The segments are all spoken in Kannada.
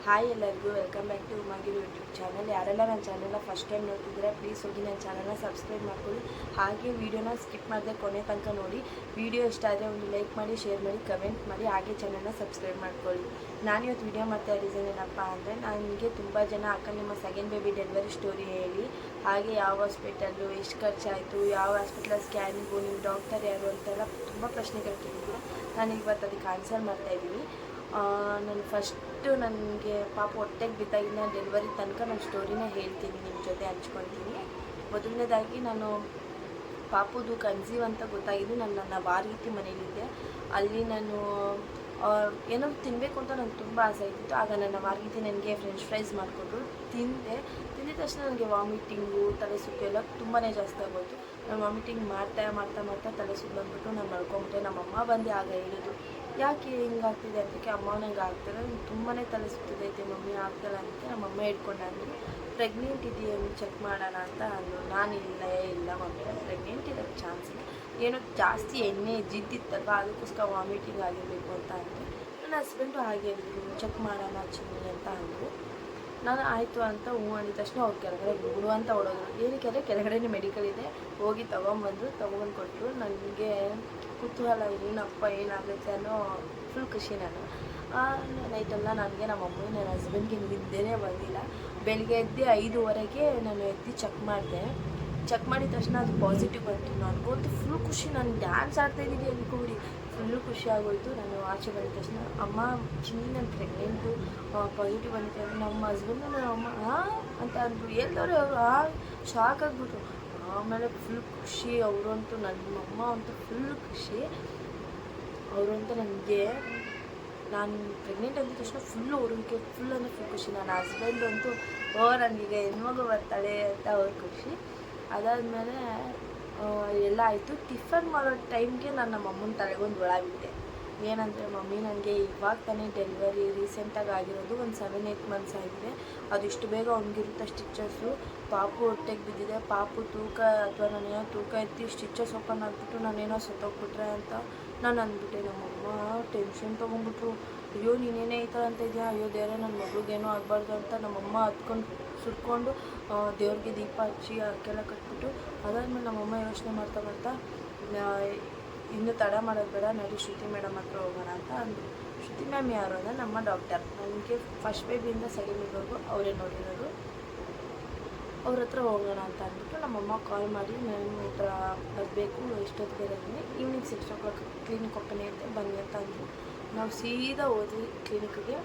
ಹಾಯ್ ಎಲ್ಲರಿಗೂ welcome back to Umagiru YouTube channel. ಯಾರೆಲ್ಲ ನನ್ನ ಚಾನಲ್ನ ಫಸ್ಟ್ ಟೈಮ್ ನೋಡ್ತಿದ್ರೆ ಪ್ಲೀಸ್ ಹೋಗಿ ನನ್ನ ಚಾನಲ್ನ ಸಬ್ಸ್ಕ್ರೈಬ್ ಮಾಡ್ಕೊಳ್ಳಿ. ಹಾಗೆ ವೀಡಿಯೋನ ಸ್ಕಿಪ್ ಮಾಡದೆ ಕೊನೆ ತನಕ ನೋಡಿ. ವಿಡಿಯೋ ಇಷ್ಟ ಆದರೆ ಒಂದು ಲೈಕ್ ಮಾಡಿ, ಶೇರ್ ಮಾಡಿ, ಕಮೆಂಟ್ ಮಾಡಿ, ಹಾಗೆ ಚಾನಲ್ನ ಸಬ್ಸ್ಕ್ರೈಬ್ ಮಾಡ್ಕೊಳ್ಳಿ. ನಾನು ಇವತ್ತು ವೀಡಿಯೋ ಮಾಡ್ತಾ ರೀಸನ್ ಏನಪ್ಪ ಅಂದರೆ, ನನಗೆ ತುಂಬ ಜನ ಅಕ್ಕ ನಿಮ್ಮ ಸೆಕೆಂಡ್ ಬೇಬಿ ಡೆಲಿವರಿ ಸ್ಟೋರಿ ಹೇಳಿ, ಹಾಗೆ ಯಾವ ಹಾಸ್ಪಿಟಲ್ಲು, ಎಷ್ಟು ಖರ್ಚಾಯಿತು, ಯಾವ ಹಾಸ್ಪಿಟಲ್ ಸ್ಕ್ಯಾನಿಂಗು, ನಿಮ್ಮ ಡಾಕ್ಟರ್ ಯಾರು ಅಂತೆಲ್ಲ ತುಂಬ ಪ್ರಶ್ನೆಗಳು ಕೇಳಿದ್ರು. ನಾನು ಇವತ್ತು ಅದಕ್ಕೆ ಆನ್ಸರ್ ಮಾಡ್ತಾಯಿದ್ದೀನಿ. ನಾನು ಫಸ್ಟು ನನಗೆ ಪಾಪ ಹೊಟ್ಟೆಗೆ ಬಿದ್ದಾಗಿನ ಡೆಲಿವರಿ ತನಕ ನನ್ನ ಸ್ಟೋರಿನ ಹೇಳ್ತೀನಿ, ನಿಮ್ಮ ಜೊತೆ ಹಂಚ್ಕೊತೀನಿ. ಮೊದಲನೇದಾಗಿ ನಾನು ಪಾಪುದು ಕನ್ಸೀವ್ ಅಂತ ಗೊತ್ತಾಗಿದ್ದು ನನ್ನ ವಾರ್ಗಿತಿ ಮನೇಲಿದ್ದೆ. ಅಲ್ಲಿ ನಾನು ಏನೋ ತಿನ್ನಬೇಕು ಅಂತ ನನಗೆ ತುಂಬ ಆಸೆ ಇದ್ದಿತ್ತು. ಆಗ ನನ್ನ ವಾರ್ಗಿತಿ ನನಗೆ ಫ್ರೆಂಚ್ ಫ್ರೈಸ್ ಮಾಡಿಕೊಟ್ರು. ತಿಂದಿದ ತಕ್ಷಣ ನನಗೆ ವಾಮಿಟಿಂಗು, ತಲೆ ಸುತ್ತು ಎಲ್ಲ ತುಂಬಾ ಜಾಸ್ತಿ ಆಗೋಯ್ತು. ನಾನು ವಾಮಿಟಿಂಗ್ ಮಾಡ್ತಾ ತಲೆ ಸುತ್ತು ಬಂದ್ಬಿಟ್ಟು ನಾನು ಮಲ್ಕೊಂಬಿಟ್ಟೆ. ನಮ್ಮಮ್ಮ ಬಂದು ಆಗ ಹೇಳಿದ್ರು, ಯಾಕೆ ಹಿಂಗಾಗ್ತಿದೆ ಅದಕ್ಕೆ. ಅಮ್ಮ ನಂಗೆ ಆಗ್ತಿಲ್ಲ, ನಂಗೆ ತುಂಬಾ ತಲೆ ಸುತ್ತಿದೈತೆ ಮಮ್ಮಿ, ಆಗ್ತಿಲ್ಲ ಅಂತ ನಮ್ಮಮ್ಮ ಹೇಳ್ಕೊಂಡಂದ್ರು. ಪ್ರೆಗ್ನೆಂಟ್ ಇದೆಯೇನು ಚೆಕ್ ಮಾಡೋಣ ಅಂತ ಅಂದರು. ನಾನು ಇಲ್ಲ ಮಮ್ಮಿ, ನಾನು ಪ್ರೆಗ್ನೆಂಟ್ ಇರೋಕ್ಕೆ ಚಾನ್ಸ್ ಇಲ್ಲ, ಏನೋ ಜಾಸ್ತಿ ಎಣ್ಣೆ ಜಿದ್ದಿತ್ತಲ್ವ ಅದಕ್ಕೋಸ್ಕರ ವಾಮಿಟಿಂಗ್ ಆಗಿರಬೇಕು ಅಂತ ಅಂದರೆ. ನನ್ನ ಹಸ್ಬೆಂಡು ಹಾಗೆ ಹೇಳಿದ್ರು, ಚೆಕ್ ಮಾಡೋಣ ಚಿನ್ನಿ ಅಂತ ಅಂದರು. ನಾನು ಆಯಿತು ಅಂತ ಹ್ಞೂ ಅಂದಿದ ತಕ್ಷಣ ಅವ್ರು ಕೆಳಗಡೆ ಗುಡು ಅಂತ ಹೊಡೋದ್ರು. ಏನಕ್ಕೆ ಕೆಳಗಡೆ ಮೆಡಿಕಲ್ ಇದೆ, ಹೋಗಿ ತೊಗೊಂಬಂದು ಕೊಟ್ಟರು. ನನಗೆ ಕುತೂಹಲ, ಏನಪ್ಪ ಏನಾಗುತ್ತೆ ಅನ್ನೋ ಫುಲ್ ಖುಷಿ. ನಾನು ನೈಟೆಲ್ಲ ನನಗೆ ನಮ್ಮ ಮಮ್ಮಿ ನನ್ನ ಹಸ್ಬೆಂಡ್ಗೆ ನಿದ್ದೆನೇ ಬಂದಿಲ್ಲ. ಬೆಳಗ್ಗೆ ಎದ್ದು 5:15ಗೆ ನಾನು ಚೆಕ್ ಮಾಡಿದೆ. ಚೆಕ್ ಮಾಡಿದ ತಕ್ಷಣ ಅದು ಪಾಸಿಟಿವ್ ಬಂತು. ನನಗಂತೂ ಫುಲ್ ಖುಷಿ, ನಾನು ಡ್ಯಾನ್ಸ್ ಆಡ್ತಾಯಿದ್ದೀನಿ ಅಂದ್ಕೊಬಿಡಿ, ಫುಲ್ಲು ಖುಷಿ ಆಗೋಯಿತು. ನಾನು ಆಚೆ ಬಂದ ತಕ್ಷಣ ಅಮ್ಮ ಚಿನ್ನಿ ನಾನು ಪ್ರೆಗ್ನೆಂಟು, ಪಾಸಿಟಿವ್ ಬಂದಿದೆ. ನಮ್ಮ ಹಸ್ಬೆಂಡು ನನ್ನ ಅಮ್ಮ ಅಂತ ಅಂದ್ಬಿಟ್ಟು ಎಲ್ಲರೂ ಅವರು ಶಾಕ್ ಆಗಿಬಿಟ್ರು. ಆಮೇಲೆ ಫುಲ್ ಖುಷಿ ಅವರಂತೂ, ನಮ್ಮಮ್ಮ ಅಂತೂ ಫುಲ್ ಖುಷಿ ಅವರಂತೂ. ನನಗೆ ನಾನು ಪ್ರೆಗ್ನೆಂಟ್ ಅಂದಿದ ತಕ್ಷಣ ಅವ್ರಿಗೆ ಫುಲ್ ಅಂದರೆ ಫುಲ್ ಖುಷಿ. ನನ್ನ ಹಸ್ಬೆಂಡ್ ಅಂತೂ ನನಗೀಗ ಹೆಣ್ಮಗು ಬರ್ತಾಳೆ ಅಂತ ಅವ್ರ ಖುಷಿ. ಅದಾದಮೇಲೆ ಎಲ್ಲ ಆಯಿತು. ಟಿಫನ್ ಮಾಡೋ ಟೈಮ್ಗೆ ನಾನು ನಮ್ಮ ಅಮ್ಮನ ತಲೆಗೊಂದು ಒಳ ಬಿಟ್ಟೆ. ಏನಂದರೆ, ಮಮ್ಮಿ ನನಗೆ ಇವಾಗ ತಾನೇ ಡೆಲಿವರಿ ರೀಸೆಂಟಾಗಿ ಆಗಿರೋದು, ಒಂದು 7-8 ಮಂತ್ಸ್ ಆಗಿದೆ. ಅದು ಇಷ್ಟು ಬೇಗ ಅವ್ನಿಗಿರುತ್ತೆ ಸ್ಟಿಚಸ್ಸು. ಪಾಪು ಹೊಟ್ಟೆಗೆ ಬಿದ್ದಿದೆ, ಪಾಪು ತೂಕ ಅಥವಾ ನಾನೇನೋ ತೂಕ ಎತ್ತಿ ಸ್ಟಿಚಸ್ ಓಪನ್ ಆಗಿಬಿಟ್ಟು ನಾನೇನೋ ಸತ್ತೋಗ್ಬಿಟ್ರೆ ಅಂತ ನಾನು ಅಂದ್ಬಿಟ್ಟೆ. ನಮ್ಮಮ್ಮ ಟೆನ್ಷನ್ ತೊಗೊಂಡ್ಬಿಟ್ರು. ಅಯ್ಯೋ ನೀನೇನೇ ಈ ಥರ ಅಂತ ಇದೆಯಾ, ಅಯ್ಯೋ ದೇವರೇ ನನ್ನ ಮಗುಗೇನೋ ಆಗಬಾರ್ದು ಅಂತ ನಮ್ಮಮ್ಮ ಸುಟ್ಕೊಂಡು ದೇವ್ರಿಗೆ ದೀಪ ಹಚ್ಚಿ ಅದಕ್ಕೆಲ್ಲ ಕಟ್ಬಿಟ್ಟು, ಅದಾದಮೇಲೆ ನಮ್ಮಮ್ಮ ಯೋಚನೆ ಮಾಡ್ತಾ ಇನ್ನು ತಡ ಮಾಡೋದು ಬೇಡ, ನಡಿ ಶ್ರುತಿ ಮೇಡಮ್ ಹತ್ರ ಹೋಗೋಣ ಅಂತ ಅಂದರು. ಶ್ರುತಿ ಮ್ಯಾಮ್ ಯಾರು ಅಂದರೆ ನಮ್ಮ ಡಾಕ್ಟರ್. ನನಗೆ ಫಸ್ಟ್ ಬೇಬಿಯಿಂದ ಸೆಕೆಂಡ್ ಬೇಬಿವರೆಗೂ ಅವರೇ ನೋಡಿರೋದು. ಅವ್ರ ಹತ್ರ ಹೋಗೋಣ ಅಂತ ಅಂದ್ಬಿಟ್ಟು ನಮ್ಮಮ್ಮ ಕಾಲ್ ಮಾಡಿ, ನಾನು ಈ ಥರ ಬರಬೇಕು, ಎಷ್ಟೊತ್ತಿಗೆ ಇರೋದೀನಿ, ಈವ್ನಿಂಗ್ 6 o'clock ಕ್ಲಿನಿಕ್ ಓಪನ್ ಇರುತ್ತೆ ಬನ್ನಿ ಅಂತ ಅಂದರು. ನಾವು ಸೀದಾ ಹೋದ್ವಿ ಕ್ಲಿನಿಕ್ಗೆ.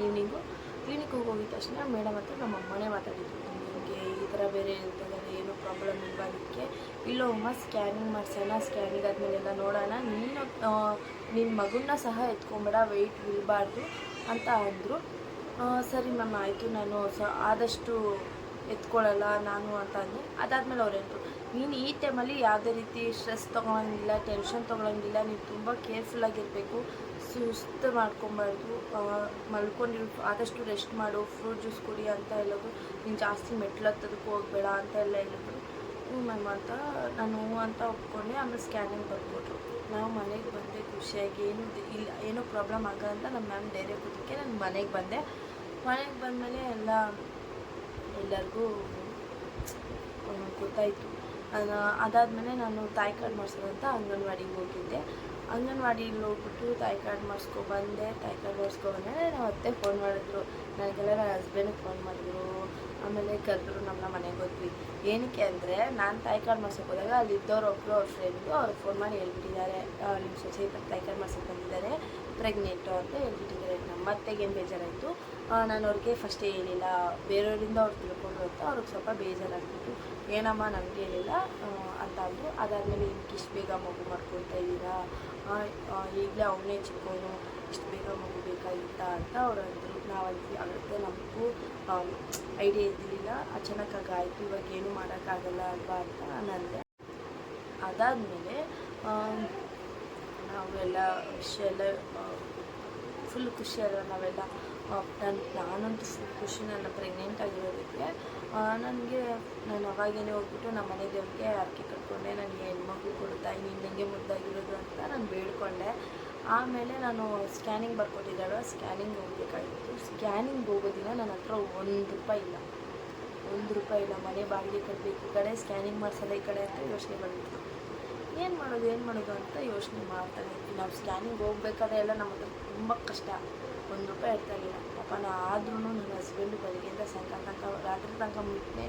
ಈವ್ನಿಂಗು ಕ್ಲಿನಿಕ್ಗೆ ಹೋಗಿದ ತಕ್ಷಣ ಮೇಡಮ್ ಹತ್ರ ನಮ್ಮ ಅಮ್ಮನೇ ಮಾತಾಡಿದ್ರು. ನಿಮಗೆ ಈ ಥರ ಬೇರೆ ಇರ್ತದೆ, ಏನೂ ಪ್ರಾಬ್ಲಮ್ ಇಲ್ಲ, ಅದಕ್ಕೆ ಇಲ್ಲೋಮ್ಮ ಸ್ಕ್ಯಾನಿಂಗ್ ಮಾಡಿಸೋಣ, ಸ್ಕ್ಯಾನಿಂಗ್ ಆದಮೇಲೆಲ್ಲ ನೋಡೋಣ, ನೀನು ನಿನ್ನ ಮಗುನ್ನ ಸಹ ಎತ್ಕೊಂಬೇಡ, ವೆಯ್ಟ್ ಬೀಳಬಾರ್ದು ಅಂತ ಅಂದರು. ಸರಿ ಮ್ಯಾಮ್ ಆಯಿತು, ನಾನು ಆದಷ್ಟು ಎತ್ಕೊಳ್ಳಲ್ಲ ನಾನು ಅಂತ ಅಂದೆ. ಅದಾದಮೇಲೆ ಅವ್ರು ಹೇಳಿದ್ರು, ನೀನು ಈ ಟೈಮಲ್ಲಿ ಯಾವುದೇ ರೀತಿ ಸ್ಟ್ರೆಸ್ ತೊಗೊಳಂಗಿಲ್ಲ, ಟೆನ್ಷನ್ ತೊಗೊಳಂಗಿಲ್ಲ, ನೀನು ತುಂಬ ಕೇರ್ಫುಲ್ಲಾಗಿರಬೇಕು, ಸುಸ್ತು ಮಾಡ್ಕೊಬಾರ್ದು, ಮಲ್ಕೊಂಡಿರು, ಆದಷ್ಟು ರೆಸ್ಟ್ ಮಾಡು, ಫ್ರೂಟ್ ಜ್ಯೂಸ್ ಕುಡಿ ಅಂತ ಹೇಳೋದು, ನೀನು ಜಾಸ್ತಿ ಮೆಟ್ಲು ಹತ್ತೋದಕ್ಕೆ ಹೋಗಬೇಡ ಅಂತ ಎಲ್ಲ ಹೇಳಿದ್ರು. ಹ್ಞೂ ಮ್ಯಾಮ್ ಅಂತ ನಾನು ಹ್ಞೂ ಅಂತ ಒಪ್ಕೊಂಡೆ. ಆಮೇಲೆ ಸ್ಕ್ಯಾನಿಂಗ್ ಬರ್ಕೊಟ್ರು. ನಾವು ಮನೆಗೆ ಬಂದೆ ಖುಷಿಯಾಗಿ, ಏನೂ ಪ್ರಾಬ್ಲಮ್ ಆಗ ಅಂತ ನಮ್ಮ ಮ್ಯಾಮ್ ಧೈರ್ಯ ಕೊಟ್ಟಕ್ಕೆ ನಾನು ಮನೆಗೆ ಬಂದೆ. ಮನೆಗೆ ಬಂದಮೇಲೆ ಎಲ್ಲರಿಗೂ ಗೊತ್ತಾಯಿತು. ಅದಾದಮೇಲೆ ನಾನು ತಾಯಿ ಕಾರ್ಡ್ ಮಾಡಿಸೋದಂತ ಅಂಗನವಾಡಿಗೆ ಹೋಗಿದ್ದೆ. ಅಂಗನವಾಡಿಲಿ ಹೋಗ್ಬಿಟ್ಟು ತಾಯಿ ಕಾರ್ಡ್ ಮಾಡಿಸ್ಕೊಬಂದೆ. ತಾಯಿ ಕಾರ್ಡ್ ಮಾಡಿಸ್ಕೊಬಂದರೆ ನಾವು ಅತ್ತೆ ಫೋನ್ ಮಾಡಿದ್ರು, ನನಗೆಲ್ಲ ನನ್ನ ಹಸ್ಬೆಂಡಿಗೆ ಫೋನ್ ಮಾಡಿದ್ರು. ಆಮೇಲೆ ಕರೆದ್ರು, ನಮ್ಮ ಮನೆಗೆ ಹೋದ್ವಿ. ಏನಕ್ಕೆ ಅಂದರೆ, ನಾನು ತಾಯಿ ಕಾರ್ಡ್ ಮಾಡ್ಸೋಕೆ ಹೋದಾಗ ಅಲ್ಲಿದ್ದವ್ರು ಒಬ್ಬರು ಅವ್ರ ಫ್ರೆಂಡು ಅವ್ರು ಫೋನ್ ಮಾಡಿ ಹೇಳ್ಬಿಟ್ಟಿದ್ದಾರೆ, ನಿಮ್ಮ ಸೊಸೆ ತಾಯಿ ಕಾರ್ಡ್ ಮಾಡ್ಸೋಕೆ ಬಂದಿದ್ದಾರೆ, ಪ್ರೆಗ್ನೆಂಟು ಅಂತ ಹೇಳ್ಬಿಟ್ಟಿದ್ದಾರೆ. ನಮ್ಮ ಅತ್ತೆಗೇನು ಬೇಜಾರಾಯಿತು. ನಾನು ಅವ್ರಿಗೆ ಫಸ್ಟೇ ಹೇಳಿಲ್ಲ, ಬೇರೆಯವರಿಂದ ಅವ್ರು ತಿಳ್ಕೊಂಡ್ರು ಅಂತ ಅವ್ರಿಗೆ ಸ್ವಲ್ಪ ಬೇಜಾರಾಗ್ಬಿಟ್ಟು, ಏನಮ್ಮ ನನಗೆ ಹೇಳಿಲ್ಲ ಅಂತ ಅಂದರು. ಅದಾದಮೇಲೆ ಇಷ್ಟು ಬೇಗ ಮಗು ಮಾಡ್ಕೊಳ್ತಾ ಇದ್ದೀರಾ, ಈಗಲೇ ಅವನೇ ಚಿಕ್ಕವನು, ಇಷ್ಟು ಬೇಗ ಮಗು ಬೇಕಾಗಿತ್ತ ಅಂತ ಅವ್ರು ಅಂದರು. ನಾವಂದ್ವಿ ಆಗುತ್ತೆ, ನಮಗೂ ಐಡಿಯಾ ಇದ್ದಿರಲಿಲ್ಲ, ಅಚಾನಕ್ಕಾಗಿ ಆಯಿತು, ಇವಾಗ ಏನೂ ಮಾಡೋಕ್ಕಾಗಲ್ಲ ಅಲ್ವಾ ಅಂತ ನಾನು ಅಂದೆ. ಅದಾದಮೇಲೆ ನಾವೆಲ್ಲ ಫುಲ್ ಖುಷಿ ಅಲ್ವ ನಾವೆಲ್ಲ. ನಾನಂತೂ ಫುಲ್ ಖುಷಿ ನನ್ನ ಪ್ರೆಗ್ನೆಂಟ್ ಆಗಿರೋದಕ್ಕೆ. ನನಗೆ ನಾನು ಅವಾಗೇನೆ ಹೋಗ್ಬಿಟ್ಟು ನಮ್ಮ ಮನೆ ದೇವ್ರಿಗೆ ಹರಕೆ ಕಟ್ಕೊಂಡೆ, ನನಗೆ ಹೆಣ್ಮಗು ಕೊಡು ತಾಯಿ, ನೀನು ನನಗೆ ಮುದ್ದಾಗಿರೋದು ಅಂತ ನಾನು ಬೇಡ್ಕೊಂಡೆ. ಆಮೇಲೆ ನಾನು ಸ್ಕ್ಯಾನಿಂಗ್ ಬರ್ಕೊಟ್ಟಿದ್ದಾಳು, ಸ್ಕ್ಯಾನಿಂಗ್ ಹೋಗ್ಬೇಕಾಗಿತ್ತು. ಸ್ಕ್ಯಾನಿಂಗ್ ಹೋಗೋ ದಿನ ನನ್ನ ಹತ್ರ ₹1 ಇಲ್ಲ. ₹1 ಇಲ್ಲ. ಮನೆ ಬಾಡಿಗೆ ಕಟ್ಟಬೇಕು, ಈ ಕಡೆ ಸ್ಕ್ಯಾನಿಂಗ್ ಮಾಡಿಸೋಲ್ಲ, ಈ ಕಡೆ ಅಂತ ಯೋಚನೆ ಬಂದಿತ್ತು. ಏನು ಮಾಡೋದು ಅಂತ ಯೋಚನೆ ಮಾಡ್ತಾನೆ ಇದ್ವಿ. ನಾವು ಸ್ಕ್ಯಾನಿಂಗ್ ಹೋಗ್ಬೇಕಾದ್ರೆ ಎಲ್ಲ ನಮ್ಮ ಹತ್ರ ತುಂಬ ಕಷ್ಟ, ₹1 ಇರ್ತಾಯಿಲ್ಲ ಪಾಪ. ಆದ್ರೂ ನನ್ನ ಹಸ್ಬೆಂಡು ಬೆಳಗ್ಗೆಯಿಂದ ಸಾಯಂಕಾಲ ತನಕ ರಾತ್ರಿ ತನಕ ಮುಟ್ಟೆ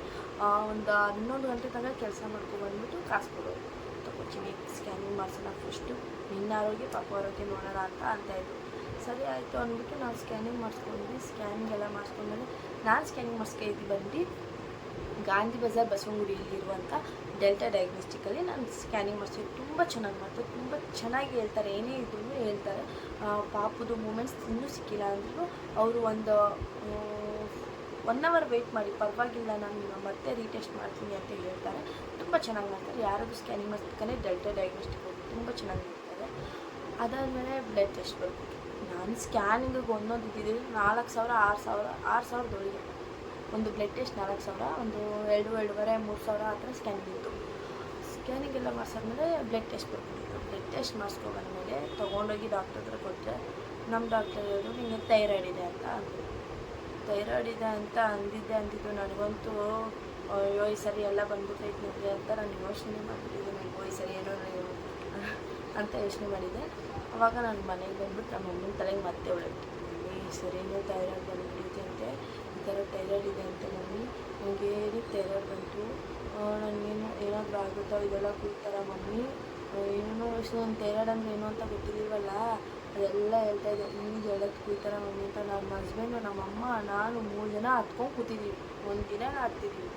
ಒಂದು 11 ಗಂಟೆ ತನಕ ಕೆಲಸ ಮಾಡ್ಕೊಬಂದ್ಬಿಟ್ಟು ಕಾಸು ಕೊಡೋರು. ತಗೋತೀನಿ ಸ್ಕ್ಯಾನಿಂಗ್ ಮಾಡಿಸೋಣ ಫಸ್ಟು, ನಿನ್ನ ಆರೋಗ್ಯ ಪಾಪ ಆರೋಗ್ಯ ನೋಡೋಣ ಅಂತ ಸರಿ ಆಯಿತು ಅಂದ್ಬಿಟ್ಟು ನಾವು ಸ್ಕ್ಯಾನಿಂಗ್ ಮಾಡಿಸ್ಕೊಂಡ್ವಿ. ಸ್ಕ್ಯಾನಿಂಗ್ ಎಲ್ಲ ಮಾಡಿಸ್ಕೊಂಡ್ಮೇಲೆ ನಾನು ಸ್ಕ್ಯಾನಿಂಗ್ ಮಾಡಿಸ್ಕೊಂಡಿದ್ದು ಬಂದು ಗಾಂಧಿ ಬಜಾರ್ ಬಸವನಗುಡಿಯಲ್ಲಿರುವಂಥ ಡೆಲ್ಟಾ ಡಯಾಗ್ನೋಸ್ಟಿಕಲ್ಲಿ ನಾನು ಸ್ಕ್ಯಾನಿಂಗ್ ಮಾಡಿಸ್ತೀನಿ. ತುಂಬ ಚೆನ್ನಾಗಿ ಮಾಡ್ತಾರೆ, ತುಂಬ ಚೆನ್ನಾಗಿ ಹೇಳ್ತಾರೆ, ಏನೇ ಇದ್ರೂ ಹೇಳ್ತಾರೆ. ಪಾಪುದು ಮೂಮೆಂಟ್ಸ್ ಇನ್ನೂ ಸಿಕ್ಕಿಲ್ಲ ಅಂದರೂ ಅವರು ಒಂದು 1 ಅವರ್ ವೆಯ್ಟ್ ಮಾಡಿ, ಪರವಾಗಿಲ್ಲ ನಾನು ಮತ್ತೆ ರೀಟೆಸ್ಟ್ ಮಾಡ್ತೀನಿ ಅಂತ ಹೇಳ್ತಾರೆ. ತುಂಬ ಚೆನ್ನಾಗಿ ಮಾಡ್ತಾರೆ. ಯಾರಾದರೂ ಸ್ಕ್ಯಾನಿಂಗ್ ಮಾಡಿಸ್ಬೇಕಂದ್ರೆ ಡೆಲ್ಟಾ ಡಯಾಗ್ನೋಸ್ಟಿಕ್ ಹೋಗಿ ತುಂಬ ಚೆನ್ನಾಗಿ ಮಾಡ್ತಾರೆ. ಅದಾದಮೇಲೆ ಬ್ಲಡ್ ಟೆಸ್ಟ್ ಬರ್ಬೋದು. ನಾನು ಸ್ಕ್ಯಾನಿಂಗಿಗೆ ಒಂದೊಂದು ಇದ್ದಿದ್ದು 4,000 6,000 ಒಂದು ಬ್ಲಡ್ ಟೆಸ್ಟ್ 4,000, ಒಂದು 2,500 3,000 ಆ ಥರ ಸ್ಕ್ಯಾನಿಂಗ್ ಇತ್ತು. ಸ್ಕ್ಯಾನಿಂಗ್ ಎಲ್ಲ ಮಾಡಿಸಾದ್ಮೇಲೆ ಬ್ಲಡ್ ಟೆಸ್ಟ್ ಬರ್ಕೊಂಡಿತ್ತು. ಬ್ಲಡ್ ಟೆಸ್ಟ್ ಮಾಡಿಸ್ಕೊಬಂದ್ಮೇಲೆ ತೊಗೊಂಡೋಗಿ ಡಾಕ್ಟರ್ ಹತ್ರ ಕೊಟ್ಟರೆ ನಮ್ಮ ಡಾಕ್ಟರ್ ಹೇಳಿದ್ರು ನಿಮಗೆ ಥೈರಾಯ್ಡ್ ಇದೆ ಅಂತ ಅಂದರು. ಥೈರಾಯ್ಡ್ ಇದೆ ಅಂತ ಅಂದಿದ್ದು ನನಗಂತೂ ಅಯ್ಯೋ ಈ ಸರಿ ಎಲ್ಲ ಬಂದ್ಬಿಟ್ಟೈತೆ ನಿಮಗೆ ಅಂತ ನಾನು ಯೋಚನೆ ಮಾಡಿಬಿಟ್ಟಿದ್ದೆ. ನನಗೂ ಈ ಸರಿ ಏನೋ ಅಂತ ಯೋಚನೆ ಮಾಡಿದ್ದೆ. ಆವಾಗ ನಾನು ಮನೆಗೆ ಬಂದ್ಬಿಟ್ಟು ನಮ್ಮ ಅಮ್ಮನ ತಲೆಗೆ ಮತ್ತೆ ಹೊಳಬಿಟ್ಟು, ಈ ಸರಿ ಏನೋ ಥೈರಾಯ್ಡ್ ಬಂದುಬಿಟ್ಟಿದೆ ಅಂತೆ, ಈ ಥರ ಥೈರಾಯ್ಡ್ ಇದೆ ಅಂತ ಮಮ್ಮಿ, ನನಗೆ ಏನಕ್ಕೆ ಥೈರಾಯ್ಡ್ ಬಂತು, ನನಗೇನು ಏನಾದರೂ ಆಗುತ್ತಾ, ಇದೆಲ್ಲ ಕೂಗ್ತಾರ ಮಮ್ಮಿ, ಏನೋ ಯೋಚನೆ, ನನ್ನ ಥೈರಾಯ್ಡ್ ಅಂದರೆ ಏನು ಅಂತ ಗೊತ್ತಿರಲಿಲ್ವಲ್ಲ, ಅದೆಲ್ಲ ಹೇಳ್ತಾಯಿದ್ದೆ. ನಿಮಗೆ ಹೇಳೋದು ಕೂಗ್ತಾರ ಮಮ್ಮಿ ಅಂತ. ನಮ್ಮ ಹಸ್ಬೆಂಡು, ನಮ್ಮಮ್ಮ, ನಾನು 3 ಜನ ಹತ್ಕೊಂಡು ಕೂತಿದ್ದೀವಿ, ಒಂದು ದಿನ ಹತ್ತಿದ್ದೀವಿ.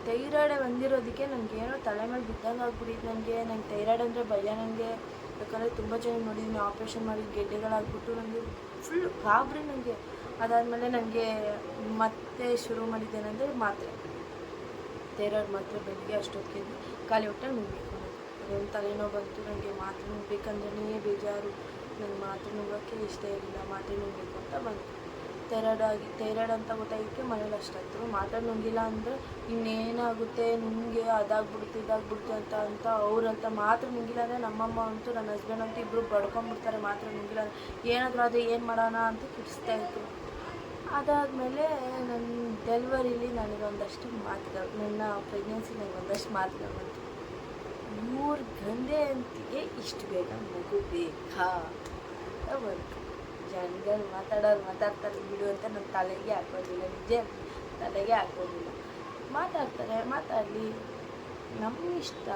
ಥೈರಾಯ್ಡ್ ಬಂದಿರೋದಕ್ಕೆ ನನಗೇನೋ ತಲೆ ಮೇಲೆ ಬಿದ್ದಂಗೆ ಆಗ್ಬಿಟ್ಟಿತ್ತು. ನಂಗೆ ಥೈರಾಯ್ಡ್ ಅಂದರೆ ಭಯ. ನನಗೆ ಯಾಕಂದರೆ ತುಂಬ ಜನ ನೋಡಿದ್ದೀನಿ ಆಪ್ರೇಷನ್ ಮಾಡಿ ಗೆಡ್ಡೆಗಳಾಗ್ಬಿಟ್ಟು, ನನಗೆ ಫುಲ್ ಗಾಬರಿ ನನಗೆ. ಅದಾದಮೇಲೆ ನನಗೆ ಮತ್ತೆ ಶುರು ಮಾಡಿದ್ದೇನೆಂದರೆ ಮಾತ್ರೆ, ಥೈರಾಯ್ಡ್ ಮಾತ್ರೆ ಬೆಳಿಗ್ಗೆ ಅಷ್ಟೊತ್ತಿಗೆ ಖಾಲಿ ಹೊಟ್ಟೆ ನುಗ್ಬೇಕು. ಅದೊಂದು ತಲೆನೋವು ಬಂತು ನನಗೆ. ಮಾತ್ರೆ ನುಗ್ಬೇಕಂದ್ರೆ ಬೇಜಾರು, ನನಗೆ ಮಾತ್ರೆ ನುಗ್ಗೋಕ್ಕೆ ಇಷ್ಟ ಇರಲಿಲ್ಲ, ಮಾತ್ರೆ ನುಗ್ಬೇಕು ಅಂತ ಬಂತು. ಥೈರಾಯ್ಡ್ ಅಂತ ಗೊತ್ತಾಗಿದ್ದಕ್ಕೆ ಮನೇಲಿ ಅಷ್ಟಾಯ್ತು. ಮಾತ್ರೆ ನುಂಗಿಲ್ಲ ಅಂದರೆ ಇನ್ನೇನಾಗುತ್ತೆ, ನಿಮಗೆ ಅದಾಗ್ಬಿಡುತ್ತೆ ಇದಾಗ್ಬಿಡುತ್ತೆ ಅಂತ ಅವ್ರಂತ ಮಾತ್ರೆ ನುಂಗಿಲ್ಲ ಅಂದರೆ ನಮ್ಮಮ್ಮ ಅಂತೂ ನನ್ನ ಹಸ್ಬೆಂಡ್ ಅಂತೂ ಇಬ್ಬರು ಬಡ್ಕೊಂಡ್ಬಿಡ್ತಾರೆ. ಮಾತ್ರೆ ನುಂಗಿಲ್ಲ ಏನಾದರೂ ಅದು ಏನು ಮಾಡೋಣ ಅಂತ ಕಿಡಿಸ್ತಾಯಿದ್ರು. ಅದಾದಮೇಲೆ ನನ್ನ ಡೆಲಿವರಿಲಿ ನನಗೊಂದಷ್ಟು ಮಾತುಗಳು, ನನ್ನ ಪ್ರೆಗ್ನೆನ್ಸಿ ನನಗೊಂದಷ್ಟು ಮಾತುಗಳು ಬಂತು. 3 ಗಂಟೆ ಅಂತಿಗೆ ಇಷ್ಟು ಬೇಗ ಮಗು ಬೇಕಾ ಅಂತ ಬಂತು. ಜನಗಳು ಮಾತಾಡ್ತಾರೆ ಬಿಡು ಅಂತ ನನ್ನ ತಲೆಗೆ ಹಾಕೋದಿಲ್ಲ, ನಿಜ ತಲೆಗೆ ಹಾಕೋದಿಲ್ಲ. ಮಾತಾಡಲಿ, ನಮ್ಮ ಇಷ್ಟ,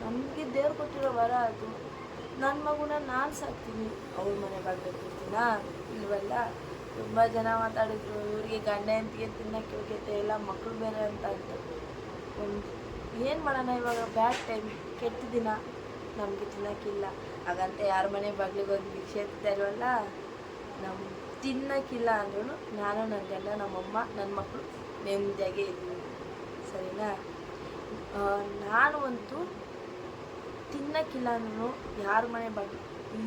ನಮಗೆ ದೇವ್ರು ಕೊಟ್ಟಿರೋ ವರ ಅದು. ನನ್ನ ಮಗುನ ನಾನು ಸಾಕ್ತೀನಿ, ಅವ್ರ ಮನೆ ಬಾಗ್ಲಿರ್ತೀನ ಇಲ್ವಲ್ಲ. ತುಂಬ ಜನ ಮಾತಾಡಿದ್ರು, ಇವರಿಗೆ ಗಂಡ ಹೆಂಡತಿಗೆ ತಿನ್ನೋಕ್ಕೆ ಯೋಗ್ಯತೆ ಇಲ್ಲ, ಮಕ್ಕಳು ಬೇರೆ ಅಂತ ಒಂದು ಏನು ಮಾಡೋಣ ಇವಾಗ, ಬ್ಯಾಡ್ ಟೈಮ್, ಕೆಟ್ಟ ದಿನ, ನಮಗೆ ತಿನ್ನೋಕ್ಕಿಲ್ಲ. ಹಾಗಂತ ಯಾರ ಮನೆ ಬಾಗಿಲಿಗೆ ಹೋಗಿ ಭಿಕ್ಷೆ ಎತ್ತಾ ಇಲ್ವಲ್ಲ, ನಮ್ಮ ತಿನ್ನೋಕ್ಕಿಲ್ಲ ಅಂದ್ರೂ ನಾನು, ನನ್ನ ಗಂಡ, ನಮ್ಮಮ್ಮ, ನನ್ನ ಮಕ್ಕಳು ನೆಮ್ಮದಿಯಾಗೇ ಇದ್ದೀವಿ, ಸರಿನಾ. ನಾನು ಅಂತೂ ತಿನ್ನೋಕ್ಕಿಲ್ಲ ಅಂದ್ರೂ ಯಾರ ಮನೆ ಬಾಗಿಲು,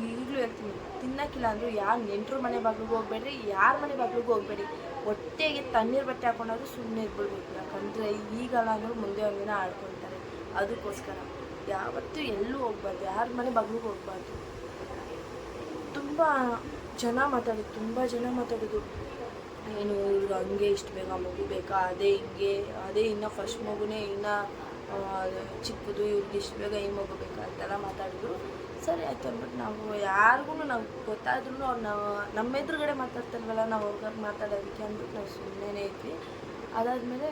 ಈಗಲೂ ಹೇಳ್ತೀನಿ, ತಿನ್ನೋಕ್ಕಿಲ್ಲ ಅಂದರೂ ಯಾರು ನೆಂಟರು ಮನೆ ಬಾಗಿಲಿಗೆ ಹೋಗಬೇಡ್ರಿ, ಯಾರ ಮನೆ ಬಾಗಿಲಿಗೂ ಹೋಗಬೇಡಿ. ಹೊಟ್ಟೆಗೆ ತಣ್ಣೀರು ಬಟ್ಟೆ ಹಾಕೊಂಡಾದ್ರೂ ಸುಮ್ಮನೆ ಇದ್ಬಿಡ್ಬೇಕು. ಯಾಕಂದರೆ ಈಗಲ್ಲ ಅಂದರೂ ಮುಂದೆ ಒಂದಿನ ಆಡ್ಕೊತಾರೆ. ಅದಕ್ಕೋಸ್ಕರ ಯಾವತ್ತೂ ಎಲ್ಲೂ ಹೋಗ್ಬಾರ್ದು, ಯಾರ ಮನೆ ಬಾಗಿಲಿಗೂ ಹೋಗ್ಬಾರ್ದು. ತುಂಬ ಜನ ಮಾತಾಡೋದು, ಏನು ಇವರು ಹಂಗೆ ಇಷ್ಟು ಬೇಗ ಮಗು ಬೇಕಾ, ಅದೇ ಹಿಂಗೆ, ಅದೇ ಇನ್ನು ಫಸ್ಟ್ ಮಗುನೇ ಇನ್ನು ಚಿಕ್ಕದು, ಇವ್ರಿಗೆ ಇಷ್ಟು ಬೇಗ ಈ ಮಗು ಬೇಕಾ ಅಂತೆಲ್ಲ ಮಾತಾಡಿದ್ರು. ಸರಿ ಆಯ್ತು ಅಂದ್ಬಿಟ್ಟು ನಾವು ಯಾರಿಗೂ ನಾವು ಗೊತ್ತಾದ್ರೂ ಅವ್ರು ನಮ್ಮ ಎದುರುಗಡೆ ಮಾತಾಡ್ತಾರಲ್ವಲ್ಲ, ನಾವು ಅವ್ರಿಗೆ ಮಾತಾಡೋದಕ್ಕೆ ಅಂದ್ಬಿಟ್ಟು ನಾವು ಸುಮ್ಮನೆ ಇದ್ವಿ. ಅದಾದಮೇಲೆ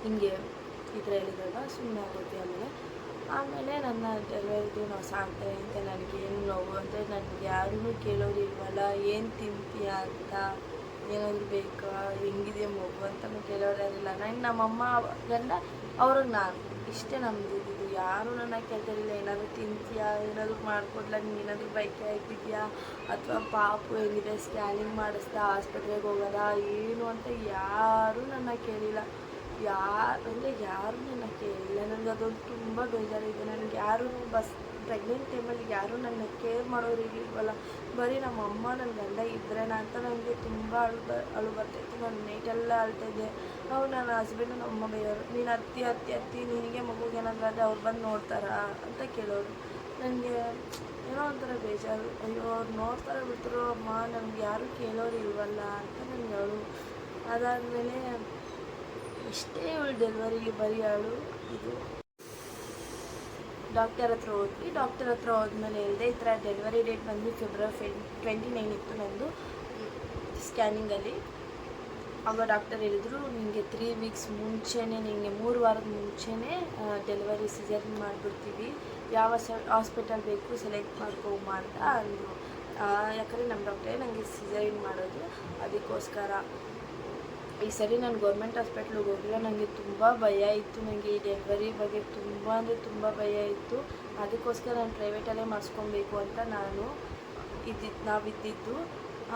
ಹಿಂಗೆ ಈ ಥರ ಹೇಳಿದಾಗ ಸುಮ್ಮನೆ ಆಗೋದ್ವಿ. ಆಮೇಲೆ ನನ್ನ ಡೆಲಿವರಿದು ನಾವು ಸಾಕ್ತಾರೆ ಅಂತ ನನಗೇನು ನೋವು ಅಂದರೆ, ನನಗೆ ಯಾರೂ ಕೇಳೋರು ಇಲ್ವಲ್ಲ, ಏನು ತಿಂತೀಯ ಅಂತ, ಏನಾದರೂ ಬೇಕಾ, ಹೆಂಗಿದೆ ಮಗು ಅಂತಲೂ ಕೇಳೋರಿಲ್ಲ. ನನಗೆ ನಮ್ಮಮ್ಮ ಗಂಡ, ಅವ್ರಿಗೆ ನಾನು, ಇಷ್ಟೇ ನಮ್ಮದು ಇದ್ದಿದ್ದು. ಯಾರೂ ನನ್ನ ಕೇಳ್ತಾರಿಲ್ಲ, ಏನಾದರೂ ತಿಂತೀಯಾ, ಏನಾದರೂ ಮಾಡಿಕೊಡ್ಲ, ನಿಂಗೆ ಏನಾದರೂ ಬೈಕೆ ಆಗಿದೆಯಾ, ಅಥವಾ ಪಾಪು ಹೆಂಗಿದೆ, ಸ್ಕ್ಯಾನಿಂಗ್ ಮಾಡಿಸ್ದಾ, ಆಸ್ಪತ್ರೆಗೆ ಹೋಗೋದಾ ಏನು ಅಂತ ಯಾರೂ ನನ್ನ ಕೇಳಿಲ್ಲ. ಯಾರು ನನ್ನ ಕೇಳಿಲ್ಲ. ನನಗೆ ಅದೊಂದು ತುಂಬ ಬೇಜಾರಿದೆ. ನನಗೆ ಯಾರೂ ಪ್ರೆಗ್ನೆಂಟ್ ಟೈಮಲ್ಲಿ ಯಾರೂ ನನ್ನ ಕೇರ್ ಮಾಡೋರು ಇರಲಿಲ್ವಲ್ಲ, ಬರೀ ನಮ್ಮ ಅಮ್ಮ ನನ್ನ ಗಂಡ ಇದ್ರೇನ ಅಂತ ನನಗೆ ತುಂಬ ಅಳು ಬರ್ತಾಯಿತ್ತು. ನಾನು ನೈಟೆಲ್ಲ ಅಳ್ತಾಯಿದ್ದೆ. ಅವ್ರು ನನ್ನ ಹಸ್ಬೆಂಡು ನಮ್ಮ ಅಮ್ಮ ಬೇಯೋರು, ನೀನು ಹತ್ತಿ ನಿನಗೆ ಮಗುಗೆ ಏನಾದರೂ ಆದರೆ ಅವ್ರು ಬಂದು ನೋಡ್ತಾರಾ ಅಂತ ಕೇಳೋರು. ನನಗೆ ಏನೋ ಒಂಥರ ಬೇಜಾರು. ಅಯ್ಯೋ ಅವ್ರು ನೋಡ್ತಾರೆ ಬಿಡ್ತಾರೋ ಅಮ್ಮ, ನಮ್ಗೆ ಯಾರೂ ಕೇಳೋರು ಇಲ್ವಲ್ಲ ಅಂತ ನನಗೆ ಅವಳು. ಅದಾದಮೇಲೆ ಇಷ್ಟೇ ಇವಳು ಡೆಲಿವರಿಗೆ ಬರೀ ಅವಳು ಇದು. ಡಾಕ್ಟರ್ ಹತ್ರ ಹೋದ್ವಿ. ಡಾಕ್ಟರ್ ಹತ್ರ ಹೋದ್ಮೇಲೆ ಹೇಳಿದೆ ಈ ಥರ ಡೆಲಿವರಿ ಡೇಟ್ ಬಂದು ಫೆಬ್ರವರಿ 29 ಇತ್ತು ನಂದು ಸ್ಕ್ಯಾನಿಂಗಲ್ಲಿ. ಆಗ ಡಾಕ್ಟರ್ ಹೇಳಿದರು ನಿಮಗೆ 3 ವೀಕ್ಸ್ ಮುಂಚೆನೇ, ನಿಮಗೆ 3 ವಾರದ ಮುಂಚೆನೇ ಡೆಲಿವರಿ ಸಿಸೇರಿಯನ್ ಮಾಡಿಬಿಡ್ತೀವಿ, ಯಾವ ಹಾಸ್ಪಿಟಲ್ ಬೇಕು ಸೆಲೆಕ್ಟ್ ಮಾಡ್ಕೊಮ್ಮ ಅಂತ ಅಂದರು. ಯಾಕಂದರೆ ನಮ್ಮ ಡಾಕ್ಟ್ರೇ ನನಗೆ ಸಿಸೇರಿಯನ್ ಮಾಡೋದು. ಅದಕ್ಕೋಸ್ಕರ ಈ ಸರಿ ನಾನು ಗೌರ್ಮೆಂಟ್ ಹಾಸ್ಪಿಟ್ಲಿಗೆ ಹೋಗಿಲ್ಲ. ನನಗೆ ತುಂಬ ಭಯ ಇತ್ತು. ನನಗೆ ಈ ಡೆಲಿವರಿ ಬಗ್ಗೆ ತುಂಬ ಅಂದರೆ ತುಂಬ ಭಯ ಇತ್ತು. ಅದಕ್ಕೋಸ್ಕರ ನಾನು ಪ್ರೈವೇಟಲ್ಲೇ ಮಾಡಿಸ್ಕೊಬೇಕು ಅಂತ ನಾವಿದ್ದಿದ್ದು.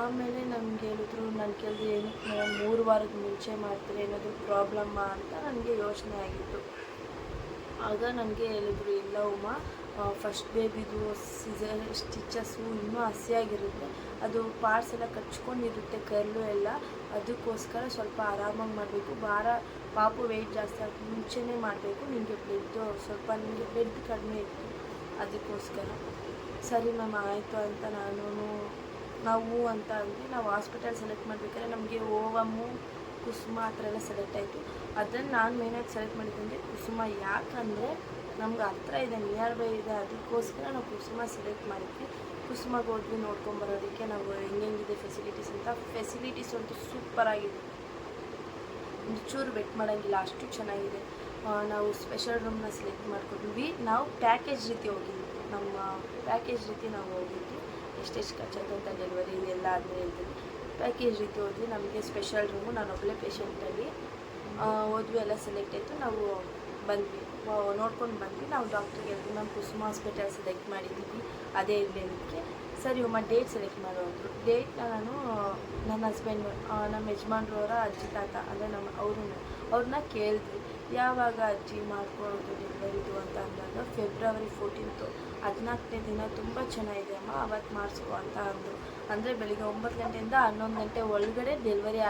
ಆಮೇಲೆ ನಮ್ಗೆ ಹೇಳಿದ್ರು, ನಾನು ಕೇಳಿದೆ ಏನಕ್ಕೆ ಮೇಡಮ್ 3 ವಾರದ ಮುಂಚೆ ಮಾಡ್ತಾರೆ, ಏನಾದರೂ ಪ್ರಾಬ್ಲಮ್ಮಾ ಅಂತ ನನಗೆ ಯೋಚನೆ ಆಗಿತ್ತು. ಆಗ ನನಗೆ ಹೇಳಿದ್ರು, ಇಲ್ಲ ಉಮಾ, ಫಸ್ಟ್ ಬೇಬಿದು ಸ್ಟಿಚಸ್ಸು ಇನ್ನೂ ಹಸಿಯಾಗಿರುತ್ತೆ, ಅದು ಪಾರ್ಟ್ಸ್ ಎಲ್ಲ ಕಚ್ಕೊಂಡಿರುತ್ತೆ ಕರ್ಲು ಎಲ್ಲ, ಅದಕ್ಕೋಸ್ಕರ ಸ್ವಲ್ಪ ಆರಾಮಾಗಿ ಮಾಡಬೇಕು. ಪಾಪು ವೆಯ್ಟ್ ಜಾಸ್ತಿ ಆಗಿ ಮುಂಚೆನೇ ಮಾಡಬೇಕು, ನಿಮಗೆ ಬ್ಲಡ್ ಕಡಿಮೆ ಇತ್ತು, ಅದಕ್ಕೋಸ್ಕರ. ಸರಿ ಮ್ಯಾಮ್ ಆಯಿತು ಅಂತ ನಾವು ಅಂತ ಅಂದ್ವಿ. ನಾವು ಹಾಸ್ಪಿಟಲ್ ಸೆಲೆಕ್ಟ್ ಮಾಡಬೇಕಾದ್ರೆ ನಮಗೆ ಓವಮ್ಮು, ಕುಸುಮ ಆ ಥರ ಎಲ್ಲ ಸೆಲೆಕ್ಟ್ ಆಯಿತು. ಅದನ್ನು ನಾನು ಮೇನಾಗಿ ಸೆಲೆಕ್ಟ್ ಮಾಡಿದ್ದಂದರೆ ಕುಸುಮ. ಯಾಕಂದರೆ ನಮ್ಗೆ ಹತ್ರ ಇದೆ, ನಿಯರ್ ಬೈ ಇದೆ, ಅದಕ್ಕೋಸ್ಕರ ನಾವು ಕುಸುಮ ಸೆಲೆಕ್ಟ್ ಮಾಡಿದ್ವಿ. ಕುಸುಮಾಗೆ ಹೋದ್ವಿ ನೋಡ್ಕೊಂಬರೋದಕ್ಕೆ ನಾವು ಹೆಂಗಿದೆ ಫೆಸಿಲಿಟೀಸ್ ಅಂತ. ಫೆಸಿಲಿಟೀಸ್ ಅಂತೂ ಸೂಪರಾಗಿದೆ, ಒಂಚೂರು ಬೆಟ್ ಮಾಡೋಂಗಿಲ್ಲ, ಅಷ್ಟು ಚೆನ್ನಾಗಿದೆ. ನಾವು ಸ್ಪೆಷಲ್ ರೂಮ್ನ ಸೆಲೆಕ್ಟ್ ಮಾಡ್ಕೊಂಡ್ವಿ. ನಾವು ಪ್ಯಾಕೇಜ್ ರೀತಿ ಹೋಗಿದ್ವಿ, ನಮ್ಮ ಪ್ಯಾಕೇಜ್ ರೀತಿ ನಾವು ಹೋಗಿದ್ವಿ. ಎಷ್ಟೆಷ್ಟು ಖರ್ಚಾಯ್ತು ಅಂತ ಡೆಲಿವರಿ ಎಲ್ಲ ಆದಮೇಲೆ ಹೇಳ್ತೀವಿ. ಪ್ಯಾಕೇಜ್ ರೀತಿ ಹೋದ್ವಿ. ನಮಗೆ ಸ್ಪೆಷಲ್ ರೂಮು, ನಾನೊಬ್ಬಳೇ ಪೇಷೆಂಟಲ್ಲಿ ಹೋದ್ವಿ, ಎಲ್ಲ ಸೆಲೆಕ್ಟ್ ಆಯಿತು. ನಾವು ಬಂದ್ವಿ, ನೋಡ್ಕೊಂಡು ಬಂದ್ವಿ. ನಾವು ಡಾಕ್ಟ್ರಿಗೆ ಹೇಳಿದ್ವಿ, ನಾವು ಕುಸುಮ ಹಾಸ್ಪಿಟಲ್ ಸೆಲೆಕ್ಟ್ ಮಾಡಿದ್ದೀವಿ, ಅದೇ ಇರಲಿಕ್ಕೆ. ಸರಿ ಅಮ್ಮ ಡೇಟ್ ಸೆಲೆಕ್ಟ್ ಮಾಡೋ ಅಂದರು. ಡೇಟ್ನ ನಾನು ನನ್ನ ಹಸ್ಬೆಂಡು, ನಮ್ಮ ಯಜಮಾನ್ರವರ ಅಜ್ಜಿ ತಾತ ಅಂದರೆ ಅವ್ರನ್ನ ಕೇಳಿದ್ವಿ, ಯಾವಾಗ ಅಜ್ಜಿ ಮಾಡ್ಕೊಳ್ಳೋದು ಡೆಲಿವರಿದು ಅಂತ ಅಂದಾಗ ಫೆಬ್ರವರಿ 14 14ನೇ ದಿನ ತುಂಬ ಚೆನ್ನಾಗಿದೆ ಅಮ್ಮ, ಅವತ್ತು ಮಾಡಿಸ್ಕೊ ಅಂತ ಅಂದರು. ಅಂದರೆ ಬೆಳಿಗ್ಗೆ 9 ಗಂಟೆಯಿಂದ 11 ಗಂಟೆ ಒಳಗಡೆ ಡೆಲಿವರಿ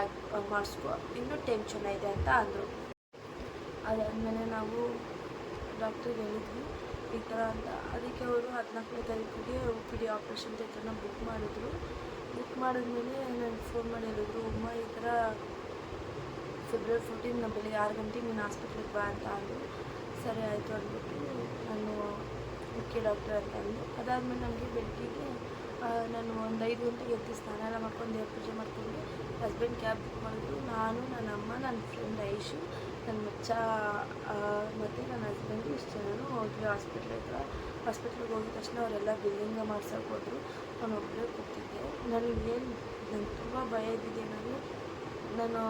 ಮಾಡಿಸ್ಕೊ, ಇನ್ನೂ ಟೈಮ್ ಚೆನ್ನಾಗಿದೆ ಅಂತ ಅಂದರು. ಅದಾದಮೇಲೆ ನಾವು ಡಾಕ್ಟ್ರಿಗೆ ಹೇಳಿದ್ವಿ ಈ ಥರ ಅಂತ. ಅದಕ್ಕೆ ಅವರು 14ನೇ ತಾರೀಕಿಗೆ OPD ಆಪ್ರೇಷನ್ ಥಿಯೇಟರ್ನ ಬುಕ್ ಮಾಡಿದ್ರು. ಬುಕ್ ಮಾಡಿದ್ಮೇಲೆ ನನಗೆ ಫೋನ್ ಮಾಡಿ ಹೇಳಿದ್ರು, ಅಮ್ಮ ಈ ಥರ ಫೆಬ್ರವರಿ 14 ಬೆಳಿಗ್ಗೆ 6 ಗಂಟೆಗೆ ನೀನು ಹಾಸ್ಪಿಟ್ಲಿಗೆ ಬಾ ಅಂತ ಅಂದರು. ಸರಿ ಆಯಿತು ಅಂದ್ಬಿಟ್ಟು ನಾನು ಮುಖ್ಯ ಡಾಕ್ಟರ್ ಅಂತ ಅಂದು. ಅದಾದಮೇಲೆ ನನಗೆ ಬೆಳಗ್ಗೆಗೆ ನಾನು ಒಂದು 5 ಗಂಟೆಗೆ ಎದ್ದು ಸ್ನಾನ ಎಲ್ಲ ಮಾಡ್ಕೊಂಡು ದೇವ್ರ ಪೂಜೆ ಮಾಡಿಕೊಂಡು ಹಸ್ಬೆಂಡ್ ಕ್ಯಾಬ್ ಬುಕ್ ಮಾಡಿದ್ರು. ನಾನು, ನನ್ನ ಅಮ್ಮ, ನನ್ನ ಫ್ರೆಂಡ್ ಐಶು, ನನ್ನ ಮಚ್ಚ ಮತ್ತು ನನ್ನ ಹಸ್ಬೆಂಡು ಇಷ್ಟು ಜನನು ಹೋದ್ವಿ ಹಾಸ್ಪಿಟ್ಲ್ ಹತ್ರ. ಹಾಸ್ಪಿಟ್ಲಿಗೆ ಹೋಗಿದ ತಕ್ಷಣ ಅವರೆಲ್ಲ ಬಿಲ್ಲಿಂಗ್ ಮಾಡ್ಸೋಕೆ ಹೋದರು. ನಾನು ಒಬ್ಬರೇ ಕೂತಿದ್ದೆ. ನನಗೆ ತುಂಬ ಭಯ ಇದ್ದಿದ್ದೆ. ನಾನು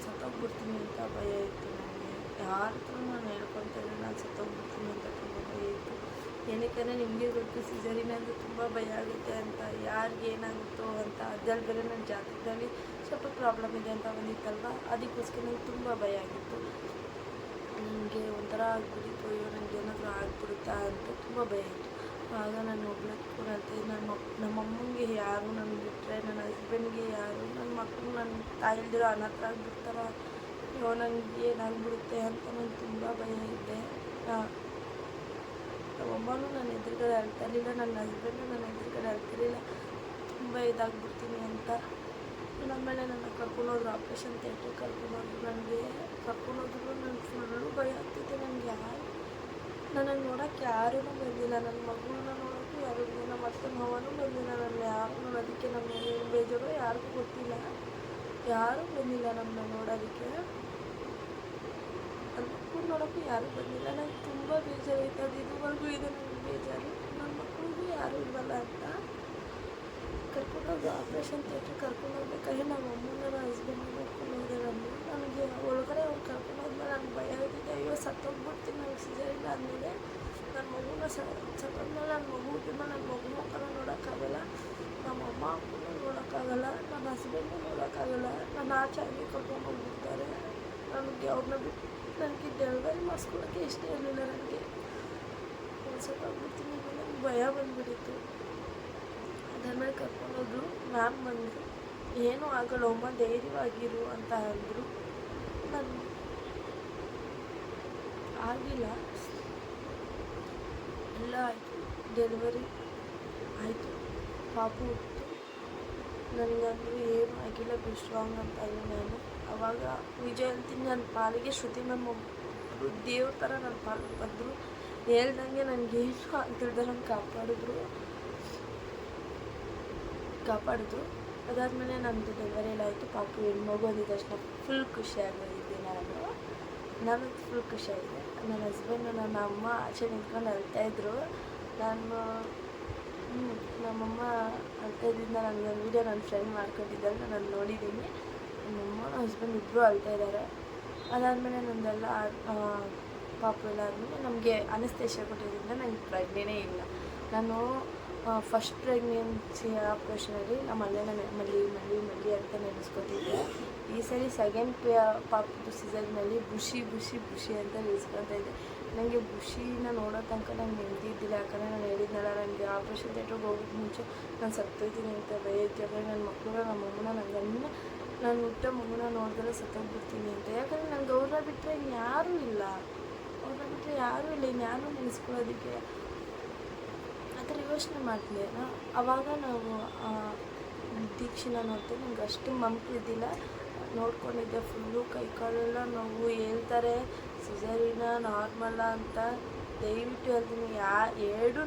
ಸತ್ತೋಗ್ಬಿಡ್ತೀನಿ ಅಂತ ಭಯ ಇತ್ತು ನನಗೆ. ಯಾರ ಹತ್ರ ನಾನು ಹೇಳ್ಕೊತಿದ್ದೆ ನಾನು ಸತ್ತೋಗ್ಬಿಡ್ತೀನಿ ಅಂತ ತುಂಬ ಭಯ ಇತ್ತು. ಏನಕ್ಕೆ ನಿಮಗೆ ಗೊತ್ತು ಸಿಸೇರಿಯನ್ ಅಂದರೆ ತುಂಬ ಭಯ ಆಗುತ್ತೆ ಅಂತ, ಯಾರಿಗೆ ಏನಾಗುತ್ತೋ ಅಂತ. ಅದ್ರಲ್ಲಿ ಬೇರೆ ನನ್ನ ಜಾತಕದಲ್ಲಿ ಸ್ವಲ್ಪ ಪ್ರಾಬ್ಲಮ್ ಇದೆ ಅಂತ ಬಂದಿತ್ತಲ್ವ, ಅದಕ್ಕೋಸ್ಕರ ನನಗೆ ತುಂಬ ಭಯ ಆಗಿತ್ತು. ನನಗೆ ಒಂಥರ ಆಗ್ಬಿಟ್ಟಿತ್ತು, ಅಯ್ಯೋ ನನಗೆ ಏನಾದರೂ ಆಗ್ಬಿಡುತ್ತಾ ಅಂತ ತುಂಬ ಭಯ ಇತ್ತು. ಆಗ ನಾನು ಒಬ್ಬಳೇ ಕೂರಂತೆ, ನಮ್ಮಮ್ಮನಿಗೆ ಯಾರು ನನಗೆ ಬಿಟ್ಟರೆ, ನನ್ನ ಹಸ್ಬೆಂಡ್ಗೆ ಯಾರು, ನನ್ನ ಮಕ್ಕಳು ನನ್ನ ತಾಯಿಲ್ದಿರೋ ಅನಾಥ ಆಗಿಬಿಡ್ತಾರ, ಅಯ್ಯೋ ನನಗೆ ಏನಾಗ್ಬಿಡುತ್ತೆ ಅಂತ ನನಗೆ ತುಂಬ ಭಯ ಇದ್ದೆ. ನಮ್ಮಮ್ಮನೂ ನನ್ನ ಎದುರುಗಡೆ ಅಳ್ತಾಯಿರಲಿಲ್ಲ, ನನ್ನ ಹಸ್ಬೆಂಡು ನನ್ನ ಎದುರುಗಡೆ ಅಳ್ತಿರಲಿಲ್ಲ, ತುಂಬ ಇದಾಗ್ಬಿಡ್ತೀನಿ ಅಂತ. ಆಮೇಲೆ ನನ್ನ ಕರ್ಕೊಂಡೋದ್ರು ಆಪ್ರೇಷನ್ ಥಿಯೇಟ್ರಿಗೆ ಕರ್ಕೊಂಡೋದ್ರು. ನನಗೆ ಕರ್ಕೊಂಡೋದ್ರು ನನಗೆ ಫುಲ್ಲು ಭಯ ಆಗ್ತಿತ್ತು. ನನ್ನನ್ನು ನೋಡೋಕ್ಕೆ ಯಾರೂ ಬಂದಿಲ್ಲ, ನನ್ನ ಮಗಳನ್ನ ನೋಡೋಕ್ಕೂ ಯಾರೂ ಬಂದಿಲ್ಲ, ನಮ್ಮ ಅತ್ತೆ ಮಾವನೂ ಬಂದಿಲ್ಲ, ನನ್ನ ಯಾರು ನೋಡೋದಕ್ಕೆ. ನಮ್ಮ ಏನು ಬೇಜಾರೋ ಯಾರಿಗೂ ಗೊತ್ತಿಲ್ಲ, ಯಾರೂ ಬಂದಿಲ್ಲ ನಮ್ಮನ್ನ ನೋಡೋದಕ್ಕೆ. ನನ್ನ ಮಕ್ಕಳು ನೋಡೋಕ್ಕೂ ಯಾರೂ ಬಂದಿಲ್ಲ. ನನಗೆ ತುಂಬ ಬೇಜಾರಾಯ್ತು, ಅದು ಇದುವರೆಗೂ ಇದೆ ನನಗೆ ಬೇಜಾರು. ನನ್ನ ಮಕ್ಕಳಿಗೂ ಯಾರೂ ಇಲ್ವಲ್ಲ ಅಂತ. ಕರ್ಕೊಂಡೋಗಿ ಆಪ್ರೇಷನ್ ಥಿಯೇಟ್ರಿಗೆ ಕರ್ಕೊಂಡೋಗ್ಬೇಕಾದ್ರೆ ನಮ್ಮ ಅಮ್ಮನ ನನ್ನ ಹಸ್ಬೆಂಡ್ ನೋಡ್ಕೊಂಡು ಹೋದೆ. ನನಗೆ ಒಳಗಡೆ ಅವ್ರು ಕರ್ಕೊಂಡೋದ್ಮೇಲೆ ನನಗೆ ಭಯ ಆಗಿದೆ, ಅಯ್ಯೋ ಸತ್ತೋಗ್ಬಿಡ್ತೀನಿ ನನಗೆ ಸಿಸೇರಿಯನ್ ಆದಮೇಲೆ. ನನ್ನ ಮಗುನ ಸತ್ತೋದ್ಮೇಲೆ ನನ್ನ ಮಗು ಹುಟ್ಟಿದ್ಮೇಲೆ ನನ್ನ ಮಗು ಮುಖನ ನೋಡೋಕ್ಕಾಗಲ್ಲ, ನಮ್ಮ ಅಮ್ಮ ಅಪ್ಪನ ನೋಡೋಕ್ಕಾಗಲ್ಲ, ನನ್ನ ಹಸ್ಬೆಂಡ್ನ ನೋಡೋಕ್ಕಾಗಲ್ಲ, ನನ್ನ ಆಚೆ ಆಗಿ ಕರ್ಕೊಂಡೋಗ್ಬಿಡ್ತಾರೆ. ನನಗೆ ಅವ್ರನ್ನ ಬಿಟ್ಟು ನನಗೆ ಡೆಲಿವರಿ ಮಾಡಿಸ್ಕೊಳ್ಳೋಕ್ಕೆ ಇಷ್ಟ ಇರಲಿಲ್ಲ. ನನಗೆ ಸತ್ತೋಗ್ಬಿಡ್ತೀನಿ ನನಗೆ ಭಯ ಬಂದುಬಿಟ್ಟಿತ್ತು. ಅದಾದ್ಮೇಲೆ ಕರ್ಕೊಂಡೋದ್ರು. ಮ್ಯಾಮ್ ಬಂದರು, ಏನೂ ಆಗಲ್ಲ ಅಮ್ಮ, ಧೈರ್ಯವಾಗಿರು ಅಂತ ಅಂದರು. ನಾನು ಆಗಿಲ್ಲ, ಎಲ್ಲ ಆಯಿತು, ಡೆಲಿವರಿ ಆಯಿತು, ಪಾಪು ಹುಟ್ಟಿತು. ನನಗಂತೂ ಏನೂ ಆಗಿಲ್ಲ, ಬಿ ಸ್ಟ್ರಾಂಗ್ ಅಂತ ಇಲ್ಲ. ನಾನು ಅವಾಗ ನಿಜ ಹೇಳ್ತೀನಿ, ನನ್ನ ಪಾಲಿಗೆ ಶ್ರುತಿ ಮ್ಯಾಮ್ ಒಬ್ಬರು ದೇವ್ರ ಥರ ನನ್ನ ಪಾಲಿಗೆ ಬಂದರು. ಹೇಳ್ದಂಗೆ ನನಗೇನು ಆಗ್ತಿಲ್ದೆ ನಂಗೆ ಕಾಪಾಡಿದ್ರು. ಅದಾದಮೇಲೆ ನಮ್ಮದು ಡೆಲಿವರಿ ಎಲ್ಲ ಆಯಿತು. ಪಾಪು ಹೆಣ್ಮಗು ಅಂದಿದ ತಕ್ಷಣ ಫುಲ್ ಖುಷಿಯಾಗಿದ್ದೆ ನಾನು ಫುಲ್ ಖುಷಿಯಾಗಿದೆ. ನನ್ನ ಹಸ್ಬೆಂಡು ನನ್ನ ಅಮ್ಮ ಆಚೆ ನಿಂತ್ಕೊಂಡು ಅಳ್ತಾಯಿದ್ರು. ನಮ್ಮಮ್ಮ ಅಳ್ತಾಯಿದ್ದಿಂದ ನನಗೊಂದು ವೀಡಿಯೋ ನನ್ನ ಫ್ರೆಂಡ್ ಮಾಡ್ಕೊಂಡಿದ್ದಾಗ ನಾನು ನೋಡಿದ್ದೀನಿ. ನಮ್ಮಮ್ಮ ಹಸ್ಬೆಂಡ್ ಇಬ್ಬರು ಅಳ್ತಾಯಿದ್ದಾರೆ. ಅದಾದಮೇಲೆ ನಮ್ಮದೆಲ್ಲ ಪಾಪು ಎಲ್ಲ ಆದಮೇಲೆ ನಮಗೆ ಅನಸ್ತೇಷಿಯಾ ಕೊಟ್ಟಿದ್ದರಿಂದ ನಂಗೆ ಪ್ರಜ್ಞೆನೇ ಇಲ್ಲ. ನಾನು ಫಸ್ಟ್ ಪ್ರೆಗ್ನೆನ್ಸಿ ಆಪ್ರೇಷನಲ್ಲಿ ನಮ್ಮ ಅಣ್ಣನ ಮಲ್ಲಿ ಅಂತ ನೆನೆಸ್ಕೊತಿದ್ದೆ. ಈ ಸರಿ ಸೆಕೆಂಡ್ ಪಾಪದ್ದು ಸೀಸನ್ನಲ್ಲಿ ಬುಷಿ ಅಂತ ನೆನೆಸ್ಕೊತಾ ಇದ್ದೆ. ನನಗೆ ಬುಷಿನ ನೋಡೋ ತನಕ ನಂಗೆ ನೆಮ್ಮದಿ ಇದ್ದಿಲ್ಲ. ಯಾಕಂದರೆ ನಾನು ಹೇಳಿದ್ನಲ್ಲ, ನನಗೆ ಆಪ್ರೇಷನ್ ಥಿಯೇಟ್ರಿಗೆ ಹೋಗೋಕ್ಕೆ ಮುಂಚೆ ನಾನು ಸತ್ತೋಯ್ತೀನಿ ಅಂತ ಭಯ ಇತ್ತು. ಯಾಕಂದರೆ ನನ್ನ ಮಕ್ಕಳು, ನಮ್ಮ ಅಮ್ಮನ, ನನ್ನ ಗಂಡನ, ನಾನು ಹುಟ್ಟೋ ಮಗುನ ನೋಡಿದ್ರೆ ಸತ್ತೋಗ್ಬಿಡ್ತೀನಿ ಅಂತ. ಯಾಕಂದರೆ ನನಗೆ ಅವ್ರನ್ನ ಬಿಟ್ಟರೆ ಇನ್ಯಾರೂ ಇಲ್ಲ, ಇನ್ಯಾರೂ ನೆನೆಸ್ಕೊಳ್ಳೋದಕ್ಕೆ ಆ ಥರ ಯೋಚನೆ ಮಾಡ್ತಿದ್ದೆ. ಆವಾಗ ನಾವು ದೀಕ್ಷಿನ ನೋಡ್ತೀವಿ. ನನಗೆ ಅಷ್ಟು ಮಂಪು ಇದ್ದಿಲ್ಲ, ನೋಡ್ಕೊಂಡಿದ್ದೆ. ಫುಲ್ಲು ಕೈಕಾಲೆಲ್ಲ ನೋವು. ಹೇಳ್ತಾರೆ ಸಿಸೇರಿಯನ್ ನಾರ್ಮಲ್ಲ ಅಂತ. ದಯವಿಟ್ಟು ಹೇಳ್ತೀನಿ, ಎರಡೂ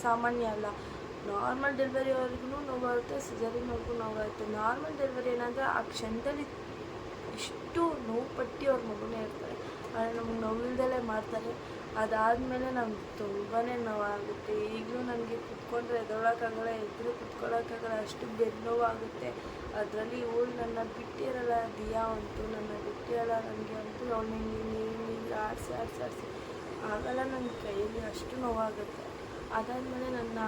ಸಾಮಾನ್ಯ ಅಲ್ಲ. ನಾರ್ಮಲ್ ಡೆಲಿವರಿವರೆಗೂ ನೋವಾಗುತ್ತೆ, ಸಿಸೇರಿಯನ್ವರೆಗೂ ನೋವಾಗುತ್ತೆ. ನಾರ್ಮಲ್ ಡೆಲಿವರಿ ಏನಂದರೆ ಆ ಕ್ಷಣದಲ್ಲಿ ಇಷ್ಟು ನೋವು ಪಟ್ಟು ಅವ್ರ ಮಗುನೇ ಇರ್ತಾರೆ, ಆದರೆ ನಮಗೆ ನೋವಿಲ್ದಲೇ ಮಾಡ್ತಾರೆ. ಅದಾದಮೇಲೆ ನಮ್ಗೆ ತುಂಬಾ ನೋವಾಗುತ್ತೆ. ಈಗಲೂ ನನಗೆ ಕುತ್ಕೊಂಡ್ರೆ ಎದ್ದೊಳಕ್ಕಾಗಲ್ಲ, ಎದ್ರು ಕುತ್ಕೊಳ್ಳೋಕ್ಕಾಗಲ್ಲ, ಅಷ್ಟು ಬೆನ್ನು ನೋವಾಗುತ್ತೆ. ಅದರಲ್ಲಿ ಇವಳು ನನ್ನ ಬಿಟ್ಟಿರಲ್ಲ, ದಿಯಾ ಅಂತೂ ನನ್ನ ಬಿಟ್ಟಿರಲ್ಲ. ನನಗೆ ಅಂತೂ ಅವಳು ಹಿಂಗೆ ಆಡಿಸಿ ಆಗಲ್ಲ ನನ್ನ ಕೈಯಲ್ಲಿ, ಅಷ್ಟು ನೋವಾಗುತ್ತೆ. ಅದಾದಮೇಲೆ ನನ್ನ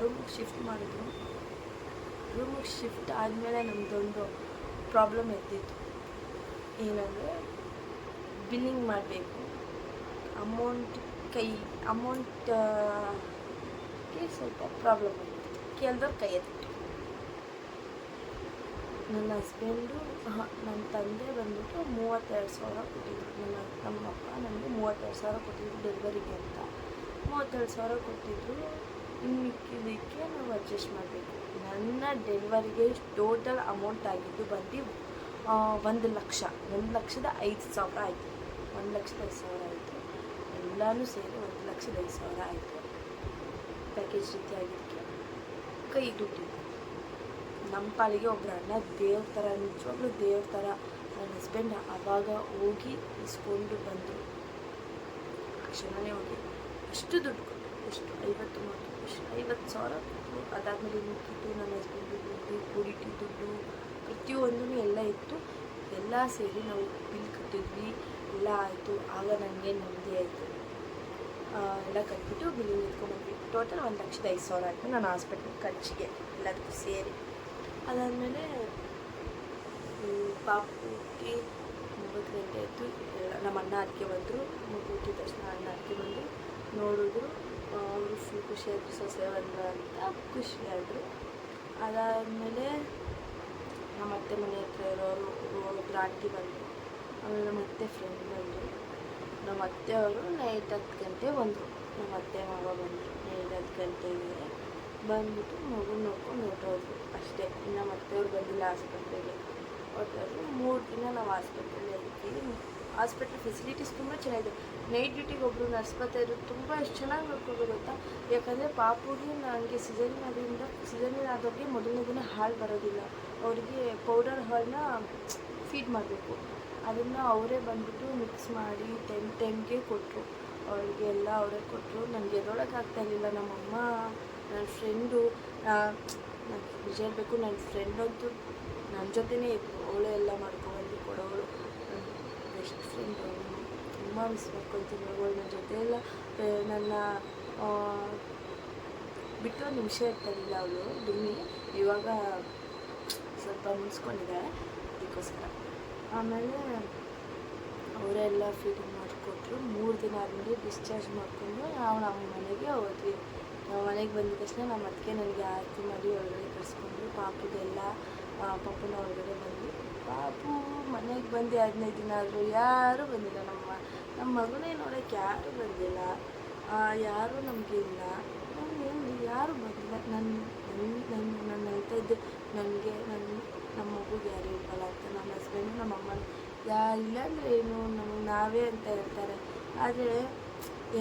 ರೂಮಿಗೆ ಶಿಫ್ಟ್ ಮಾಡಿದ್ರು. ರೂಮಿಗೆ ಶಿಫ್ಟ್ ಆದಮೇಲೆ ನಮ್ಮದೊಂದು ಪ್ರಾಬ್ಲಮ್ ಎದ್ದಿತ್ತು. ಏನಂದರೆ ಬಿಲ್ಲಿಂಗ್ ಮಾಡಬೇಕು, ಅಮೌಂಟ್ಗೆ ಸ್ವಲ್ಪ ಪ್ರಾಬ್ಲಮ್ ಆಗಿತ್ತು. ಕೇಳಿದವ್ರು ಕೈ ಎತ್ತಿತ್ತು. ನನ್ನ ಹಸ್ಬೆಂಡು ನನ್ನ ತಂದೆ ಬಂದ್ಬಿಟ್ಟು 32,000 ಕೊಟ್ಟಿದ್ರು. ನಮ್ಮಪ್ಪ ನನಗೆ 32,000 ಕೊಟ್ಟಿದ್ರು ಡೆಲಿವರಿಗೆ ಅಂತ. 32,000 ಕೊಟ್ಟಿದ್ರು. ಇನ್ನು ಮಿಕ್ಕಿದ್ದಕ್ಕೆ ನಾವು ಅಡ್ಜಸ್ಟ್ ಮಾಡಬೇಕು. ನನ್ನ ಡೆಲಿವರಿಗೆ ಟೋಟಲ್ ಅಮೌಂಟ್ ಆಗಿದ್ದು ಬಂದು 1,05,000 ಆಯಿತು. 1,05,000 ಆಯಿತು. ಎಲ್ಲನೂ ಸೇರಿ 1,05,000 ಆಯಿತು. ಪ್ಯಾಕೇಜ್ ರೀತಿ ಆಗಿದ್ದಕ್ಕೆ ಕೈ ದುಡ್ಡಿದ್ದು. ನಮ್ಮ ಪಾಲಿಗೆ ಒಬ್ಬರು ಅಣ್ಣ ದೇವ್ರ ಥರ, ನಿಜವಾಗ್ಲೂ ದೇವ್ರ ಥರ. ನನ್ನ ಹಸ್ಬೆಂಡ್ ಆವಾಗ ಹೋಗಿ ಇಸ್ಕೊಂಡು ಬಂದರು. ಕ್ಷಣನೇ ಹೋಗಿ ಅಷ್ಟು ದುಡ್ಡು ಕೊಟ್ಟು, ಎಷ್ಟು 50,000 ಕೊಟ್ಟು. ಅದಾದಮೇಲೆ ಮುಕ್ಕಿತ್ತು ನನ್ನ ಹಸ್ಬೆಂಡು ದುಡ್ಡು, ಕುಡಿಟಿ ದುಡ್ಡು, ಪ್ರತಿಯೊಂದೂ ಎಲ್ಲ ಇತ್ತು. ಎಲ್ಲ ಸೇರಿ ನಾವು ಬಿಲ್ ಕಟ್ಟಿದ್ವಿ, ಎಲ್ಲ ಆಯಿತು. ಆಗ ನನಗೆ ನೆಮ್ಮದಿ ಆಯಿತು. ಎಲ್ಲ ಕಟ್ಬಿಟ್ಟು ಬಿಲ್ಲಿಂಗ್ ಇಟ್ಕೊಂಡ್ಬಂದ್ವಿ. ಟೋಟಲ್ 1,05,000 ಆಯಿತು ನನ್ನ ಹಾಸ್ಪಿಟ್ಲ್ ಖರ್ಚಿಗೆ ಎಲ್ಲದಕ್ಕೂ ಸೇರಿ. ಅದಾದಮೇಲೆ ಪಾಪು ಹುಟ್ಟಿ 9 ಗಂಟೆ ಆಯಿತು. ನಮ್ಮ ಅಣ್ಣ ಅದಕ್ಕೆ ಬಂದರು. ಮಗು ಹುಟ್ಟಿದ ತಕ್ಷಣ ಅಣ್ಣ ಅದಕ್ಕೆ ಬಂದರು, ನೋಡಿದ್ರು. ಅವರು ಫುಲ್ ಖುಷಿಯಾದರು, ಸೊಸೆ ಬಂದ ಅಂತ ಖುಷಿಯಾದರು. ಅದಾದಮೇಲೆ ನಮ್ಮ ಅತ್ತೆ ಮನೆ ಹತ್ರ ಇರೋರು ಒಬ್ಬರು ಆಂಟಿ ಬಂದರು. ಆಮೇಲೆ ನಮ್ಮ ಅತ್ತೆ ಫ್ರೆಂಡ್ ಬಂದರು. ನಮ್ಮ ಅತ್ತೆಯವರು ನೈಟ್ 10 ಗಂಟೆ ಬಂದರು. ನಮ್ಮ ಅತ್ತೆ ಮಾವ ಬಂದರು ನೈಟ್ 10 ಗಂಟೆಗೆ ಬಂದುಬಿಟ್ಟು ಮಗು ನೋಡ್ಕೊಂಡು ಹೊರಟೋದ್ರು ಅಷ್ಟೇ. ಇನ್ನು ನಮ್ಮ ಅತ್ತೆಯವ್ರು ಬಂದಿಲ್ಲ ಆಸ್ಪತ್ರೆಗೆ, ಹೊರಟೋದ್ರು. 3 ದಿನ ನಾವು ಆಸ್ಪತ್ರೆಯಲ್ಲಿ ಇರ್ತೀವಿ. ಹಾಸ್ಪಿಟ್ಲ್ ಫೆಸಿಲಿಟೀಸ್ ತುಂಬ ಚೆನ್ನಾಗಿದೆ. ನೈಟ್ ಡ್ಯೂಟಿಗೆ ಒಬ್ಬರು ನರ್ಸ್ ಬರ್ತಾಯಿದ್ರು. ತುಂಬ ಎಷ್ಟು ಚೆನ್ನಾಗಿ ನೋಡ್ಕೊಂಡು ಗೊತ್ತಾ. ಯಾಕಂದರೆ ಪಾಪುಗೆ ನನಗೆ ಸಿಸೇರಿಯನ್ ಆದವ್ರಿಗೆ ಮೊದಲನೇ ದಿನ ಹಾಲು ಬರೋದಿಲ್ಲ. ಅವರಿಗೆ ಪೌಡರ್ ಹಾಲನ್ನ ಫೀಡ್ ಮಾಡಬೇಕು. ಅದನ್ನು ಅವರೇ ಬಂದುಬಿಟ್ಟು ಮಿಕ್ಸ್ ಮಾಡಿ ಟೈಮ್ಗೆ ಕೊಟ್ಟರು. ಅವರಿಗೆ ಎಲ್ಲ ಅವರೇ ಕೊಟ್ಟರು. ನನಗೆ ಎದೊಳಕ್ಕಾಗ್ತಾಯಿರಲಿಲ್ಲ. ನಮ್ಮಮ್ಮ, ನನ್ನ ಫ್ರೆಂಡು, ನಿಜ ಹೇಳಬೇಕು, ನನ್ನ ಫ್ರೆಂಡಂತೂ ನನ್ನ ಜೊತೆನೇ ಇತ್ತು. ಅವಳೇ ಎಲ್ಲ ಮಾಡ್ಕೊಬಂದು ಕೊಡೋಳು. ನನ್ನ ಬೆಸ್ಟ್ ಫ್ರೆಂಡು, ತುಂಬ ಮಿಸ್ ಮಾಡ್ಕೊತೀನಿ. ಅವಳು ನನ್ನ ಜೊತೆ ಎಲ್ಲ ನನ್ನ ಬಿಟ್ಟು ಒಂದು ನಿಮಿಷ ಇರ್ತಾಯಿಲ್ಲ ಅವಳು ಡುಮ್ಮಿ. ಇವಾಗ ಸ್ವಲ್ಪ ಮುಗಿಸ್ಕೊಂಡಿದ್ದಾಳೆ, ಅದಕ್ಕೋಸ್ಕರ. ಆಮೇಲೆ ಅವರೆಲ್ಲ ಫೀಡಿಂಗ್ ಮಾಡಿಕೊಟ್ರು. 3 ದಿನ ಆದಮೇಲೆ ಡಿಸ್ಚಾರ್ಜ್ ಮಾಡಿಕೊಂಡು ನಾವು ನಮ್ಮ ಮನೆಗೆ ಹೋದ್ವಿ. ನಾವು ಮನೆಗೆ ಬಂದಿದ ತಕ್ಷಣ ನಮ್ಮ ಅತ್ತಿಗೆ ನನಗೆ ಆರತಿ ಮಾಡಿ ಒಳಗಡೆ ಕಳಿಸ್ಕೊಂಡ್ರು. ಪಾಪುದೆಲ್ಲ ಪಾಪುನ ಒಳಗಡೆ ಬಂದ್ವಿ. ಪಾಪು ಮನೆಗೆ ಬಂದು 15 ದಿನ ಆದರೂ ಯಾರೂ ಬಂದಿಲ್ಲ. ನಮ್ಮ ಮಗನೇ ನೋಡೋಕ್ಕೆ ಯಾರೂ ಬಂದಿಲ್ಲ, ಯಾರೂ ನಮಗಿಲ್ಲ, ಯಾರೂ ಬಂದಿಲ್ಲ. ನಾನು ಹೇಳ್ತಾ ಇದ್ದೆ ನನಗೆ ನಮ್ಮ ಮಗುಗೆ ಯಾರು ಇಲ್ವಲ್ಲ ಅಂತ. ನಮ್ಮ ಹಸ್ಬೆಂಡು ನಮ್ಮ ಅಮ್ಮನ ಇಲ್ಲಾಂದರೆ ಏನು ನಮಗೆ ನಾವೇ ಅಂತ ಹೇಳ್ತಾರೆ. ಆದರೆ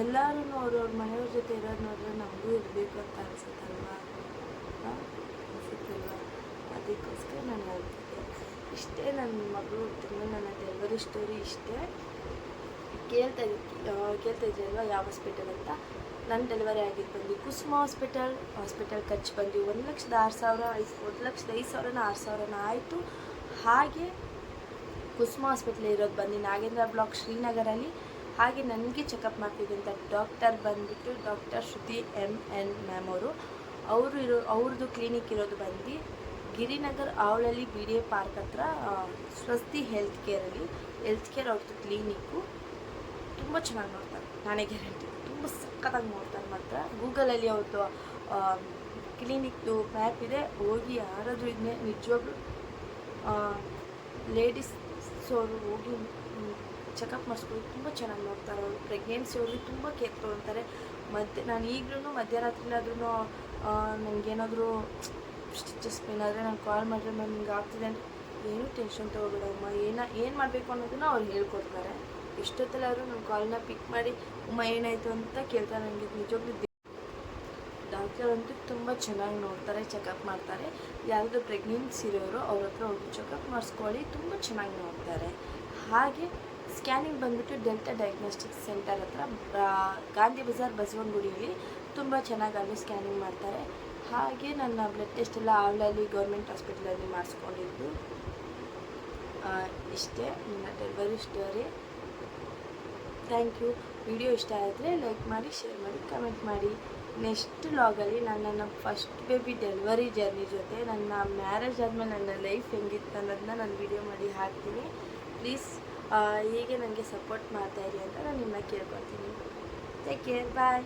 ಎಲ್ಲರೂ ಅವ್ರವ್ರ ಮನೆಯವ್ರ ಜೊತೆ ಇರೋದು ನೋಡಿದ್ರೆ ನಮಗೂ ಇರಬೇಕು ಅಂತ ಅನಿಸುತ್ತಲ್ವಾ, ಅನಿಸುತ್ತಲ್ವ? ಅದಕ್ಕೋಸ್ಕರ ನಾನು ಹೇಳ್ತಿದ್ದೆ. ಇಷ್ಟೇ ನನ್ನ ಮಗಳು ಹುಟ್ಟಿದ್ಮೇಲೆ ನನ್ನ ಡೆಲಿವರಿ ಸ್ಟೋರಿ ಇಷ್ಟೇ. ಕೇಳ್ತಾ ಇದ್ರಲ್ವ ಯಾವ ಹಾಸ್ಪಿಟಲ್ ಅಂತ. ನನ್ನ ಡೆಲಿವರಿ ಆಗಿದ್ದು ಬಂದು ಕುಸುಮ ಹಾಸ್ಪಿಟಲ್ ಖರ್ಚು ಬಂದು 1,06,000 ಆಯಿತು. ಹಾಗೆ ಕುಸುಮ ಹಾಸ್ಪಿಟ್ಲ್ ಇರೋದು ಬಂದು ನಾಗೇಂದ್ರ ಬ್ಲಾಕ್ ಶ್ರೀನಗರಲ್ಲಿ. ಹಾಗೆ ನನಗೆ ಚೆಕಪ್ ಮಾಡ್ತಿದ್ದಂಥ ಡಾಕ್ಟರ್ ಬಂದುಬಿಟ್ಟು ಡಾಕ್ಟರ್ ಶ್ರುತಿ MN ಮ್ಯಾಮ್ ಅವ್ರದ್ದು ಕ್ಲಿನಿಕ್ ಇರೋದು ಬಂದು ಗಿರಿನಗರ್ ಆವಳಲ್ಲಿ BDA ಪಾರ್ಕ್ ಹತ್ರ ಸ್ವಸ್ತಿ ಹೆಲ್ತ್ ಕೇರ್ ಅವ್ರದ್ದು ಕ್ಲಿನಿಕ್ಕು. ತುಂಬ ಚೆನ್ನಾಗಿ ನೋಡ್ತಾರೆ, ನಾನೇ ಗ್ಯಾರಂಟಿ. ತುಂಬ ಸಖತ್ತಾಗಿ ನೋಡ್ತಾರೆ ಮಾತ್ರ. ಗೂಗಲಲ್ಲಿ ಅವ್ರದ್ದು ಕ್ಲಿನಿಕ್ದು ಮ್ಯಾಪ್ ಇದೆ, ಹೋಗಿ ಯಾರಾದರೂ ಇದನ್ನೇ ನಿಜವಾಗ್ಲೂ ಲೇಡೀಸ್ ಅವರು ಹೋಗಿ ಚೆಕಪ್ ಮಾಡಿಸ್ಕೊಳ್ಳಿ. ತುಂಬ ಚೆನ್ನಾಗಿ ನೋಡ್ತಾರೆ ಅವರು. ಪ್ರೆಗ್ನೆನ್ಸಿ ಅವ್ರಿಗೆ ತುಂಬ ಕೇರ್ ತೊಗೊಳ್ತಾರೆ. ನಾನು ಈಗಲೂ ಮಧ್ಯರಾತ್ರಿಲಾದ್ರೂ ನನಗೇನಾದರೂ ಸ್ಟಿಚಸ್ ಪೇನ್ ಆದರೆ ನಾನು ಕಾಲ್ ಮಾಡಿದ್ರೆ ಮ್ಯಾಮ್ ಹಿಂಗೆ ಆಗ್ತಿದೆ ಅಂದರೆ ಏನೂ ಟೆನ್ಷನ್ ತೊಗೊಬೇಡಮ್ಮ, ಏನು ಮಾಡಬೇಕು ಅನ್ನೋದನ್ನು ಅವ್ರು ಹೇಳ್ಕೊಡ್ತಾರೆ. ಎಷ್ಟೊತ್ತಲ್ಲಾದರೂ ನನ್ನ ಕಾಲ್ನ ಪಿಕ್ ಮಾಡಿ ಏನಾಯಿತು ಅಂತ ಕೇಳ್ತಾರೆ. ನನಗೆ ನಿಜವಾಗ್ಲೂ ಡಾಕ್ಟರ್ ಅಂತೂ ತುಂಬ ಚೆನ್ನಾಗಿ ನೋಡ್ತಾರೆ, ಚೆಕಪ್ ಮಾಡ್ತಾರೆ. ಯಾವುದು ಪ್ರೆಗ್ನೆನ್ಸಿ ಇರೋರು ಅವ್ರ ಹತ್ರ ಹೋಗಿ ಚೆಕಪ್ ಮಾಡಿಸ್ಕೊಳ್ಳಿ, ತುಂಬ ಚೆನ್ನಾಗಿ ನೋಡ್ತಾರೆ. ಹಾಗೆ ಸ್ಕ್ಯಾನಿಂಗ್ ಬಂದುಬಿಟ್ಟು ಡೆಲ್ಟಾ ಡಯಾಗ್ನೋಸ್ಟಿಕ್ಸ್ ಸೆಂಟರ್ ಹತ್ರ ಗಾಂಧಿ ಬಜಾರ್ ಬಸವನಗುಡಿಯಲ್ಲಿ ತುಂಬ ಚೆನ್ನಾಗಿ ಅಲ್ಲಿ ಸ್ಕ್ಯಾನಿಂಗ್ ಮಾಡ್ತಾರೆ. ಹಾಗೆ ನನ್ನ ಬ್ಲಡ್ ಟೆಸ್ಟ್ ಎಲ್ಲ ಆವಳಲ್ಲಿ ಗೌರ್ಮೆಂಟ್ ಹಾಸ್ಪಿಟಲಲ್ಲಿ ಮಾಡಿಸ್ಕೊಂಡಿದ್ದು. ಇಷ್ಟೇ ನನ್ನ delivery story. Thank you. Video ಇಷ್ಟ ಆದರೆ ಲೈಕ್ ಮಾಡಿ, ಶೇರ್ ಮಾಡಿ, ಕಮೆಂಟ್ ಮಾಡಿ. ನೆಕ್ಸ್ಟ್ ವ್ಲಾಗಲ್ಲಿ ನಾನು ನನ್ನ ಫಸ್ಟ್ ಬೇಬಿ ಡೆಲಿವರಿ ಜರ್ನಿ ಜೊತೆ ನನ್ನ ಮ್ಯಾರೇಜ್ ಆದಮೇಲೆ ನನ್ನ ಲೈಫ್ ಹೆಂಗಿತ್ತು ಅನ್ನೋದನ್ನ ನಾನು ವಿಡಿಯೋ ಮಾಡಿ ಹಾಕ್ತೀನಿ. ಪ್ಲೀಸ್ ಹೀಗೆ ನನಗೆ ಸಪೋರ್ಟ್ ಮಾಡ್ತಾಯಿರಿ ಅಂತ ನಾನು ನಿಮ್ಮನ್ನ ಕೇಳ್ಕೊತೀನಿ. ಟೇಕ್ ಕೇರ್, ಬಾಯ್.